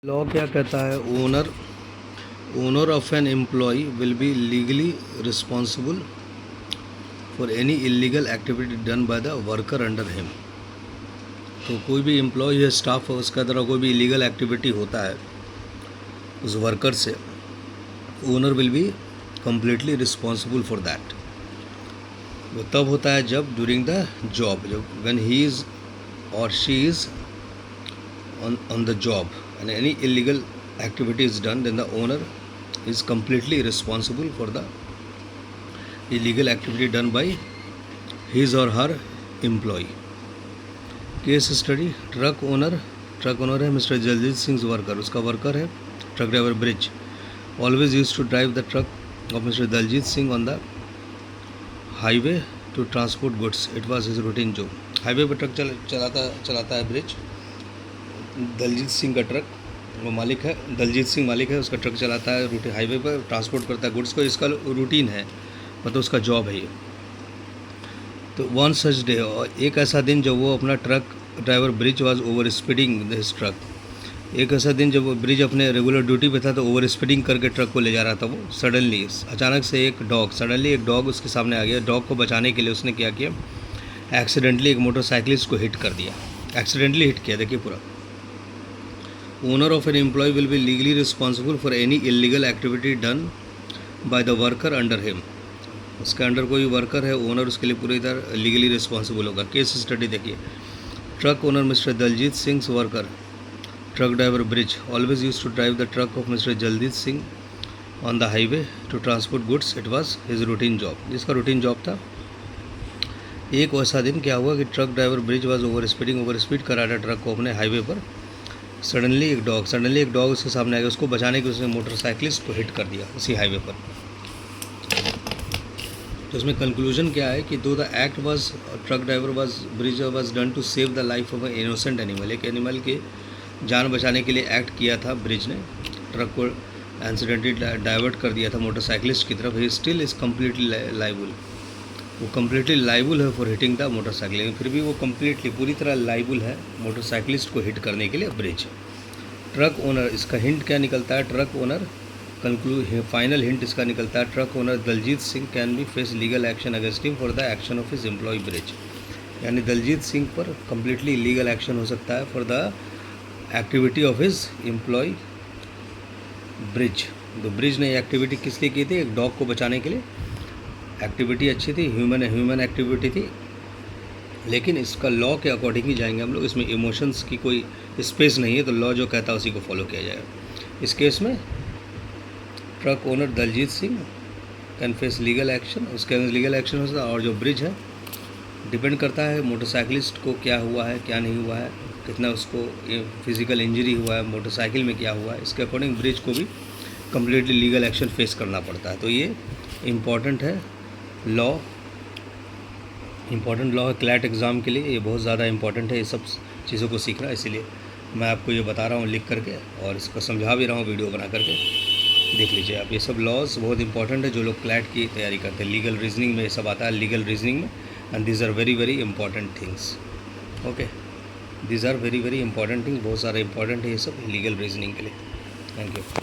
Law क्या कहता है? Owner of an employ will be legally responsible for any illegal activity done by the worker under him. तो कोई भी employ है, स्टाफ है, उसका तरह कोई भी इलीगल एक्टिविटी होता है उस वर्कर से, owner will be completely responsible for that. वो तब होता है जब ड्यूरिंग द जॉब, जब व्हेन ही इज़ और she is on the job and any illegal activity is done, then the owner is completely responsible for the illegal activity done by his or her employee. Case study. Truck owner है mister Jaljeet Singh worker, उसका worker है truck driver Brij, always use to drive the truck of mister Daljeet Singh on the highway to transport goods. It was his routine job. Highway पर truck चलाता है bridge. Daljit Singh का truck, वो मालिक है, दलजीत सिंह मालिक है, उसका ट्रक चलाता है, रूटीन हाईवे पर ट्रांसपोर्ट करता है गुड्स को। इसका रूटीन है, मतलब उसका जॉब है ये। तो वन सच डे, और एक ऐसा दिन जब वो अपना truck driver Brij was over speeding this truck. एक ऐसा दिन जब वो ब्रिज अपने रेगुलर ड्यूटी पे था तो ओवर स्पीडिंग करके ट्रक को ले जा रहा था वो। सडनली अचानक से एक डॉग उसके सामने आ गया। डॉग को बचाने के लिए उसने क्या किया, एक्सीडेंटली एक मोटरसाइकिलिस्ट को हिट कर दिया। एक्सीडेंटली हिट किया, देखिए पूरा। Owner of an employ will be legally responsible for any illegal activity done by the worker under him. उसके अंडर कोई वर्कर है, ओनर उसके लिए पूरी तरह लीगली रिस्पॉन्सिबल होगा। केस स्टडी देखिए। Truck owner mister Daljeet Singh worker truck driver Brij, always use to drive the truck of mister Jaljeet Singh on the highway to transport goods. It was his routine job, जिसका routine job था। एक वैसा दिन क्या हुआ कि truck driver bridge was over speed करा रहा ट्रक को अपने हाईवे पर। सडनली एक डॉग उसके सामने आ गया। उसको बचाने के उसने मोटरसाइकिलिस्ट को हिट कर दिया उसी हाईवे पर। तो इसमें कंक्लूजन क्या है कि though the act was truck driver Brij was done to save the life of an innocent animal. एक एनिमल के जान बचाने के लिए एक्ट किया था ब्रिज ने। ट्रक को एक्सीडेंटली डाइवर्ट कर दिया था मोटरसाइकिलिस्ट की तरफ। He still is completely liable. वो कम्प्लीटली लाइबल है फॉर हिटिंग द मोटरसाइकिल, लेकिन फिर भी वो कम्प्लीटली पूरी तरह लाइबल है मोटरसाइकिलिस्ट को हिट करने के लिए ब्रिज। ट्रक ओनर, इसका हिंट क्या निकलता है? ट्रक ओनर फाइनल हिंट इसका निकलता है, truck owner Daljeet Singh can be face legal action against him for the action of his employ Brij. यानी दलजीत सिंह पर कम्प्लीटली लीगल एक्शन हो सकता है for the activity of his employ Brij. तो ब्रिज ने ये एक्टिविटी किस लिए की थी? एक डॉग को बचाने के लिए। एक्टिविटी अच्छी थी, ह्यूमन एक्टिविटी थी, लेकिन इसका लॉ के अकॉर्डिंग ही जाएंगे हम लोग। इसमें इमोशंस की कोई स्पेस नहीं है, तो लॉ जो कहता है उसी को फॉलो किया जाएगा। इस केस में truck owner Daljeet Singh can face legal action, उसके अंदर लीगल एक्शन हो सकता है। और जो ब्रिज है, डिपेंड करता है मोटरसाइकिलिस्ट को क्या हुआ है, क्या नहीं हुआ है, कितना उसको फिजिकल इंजरी हुआ है, मोटरसाइकिल में क्या हुआ है, इसके अकॉर्डिंग ब्रिज को भी कम्प्लीटली लीगल एक्शन फेस करना पड़ता है। तो ये इम्पॉर्टेंट है लॉ है क्लैट एग्ज़ाम के लिए। ये बहुत ज़्यादा इंपॉर्टेंट है ये सब चीज़ों को सीखना, इसीलिए मैं आपको ये बता रहा हूँ लिख करके, और इसको समझा भी रहा हूँ वीडियो बना करके। देख लीजिए आप, ये सब लॉज बहुत इंपॉर्टेंट है जो लोग क्लैट की तैयारी करते हैं। लीगल रीजनिंग में ये सब आता है, लीगल रीजनिंग में, and these are very very important things. Okay, these are very very important things, बहुत सारे इंपॉर्टेंट है ये सब लीगल रीजनिंग के लिए। Thank you.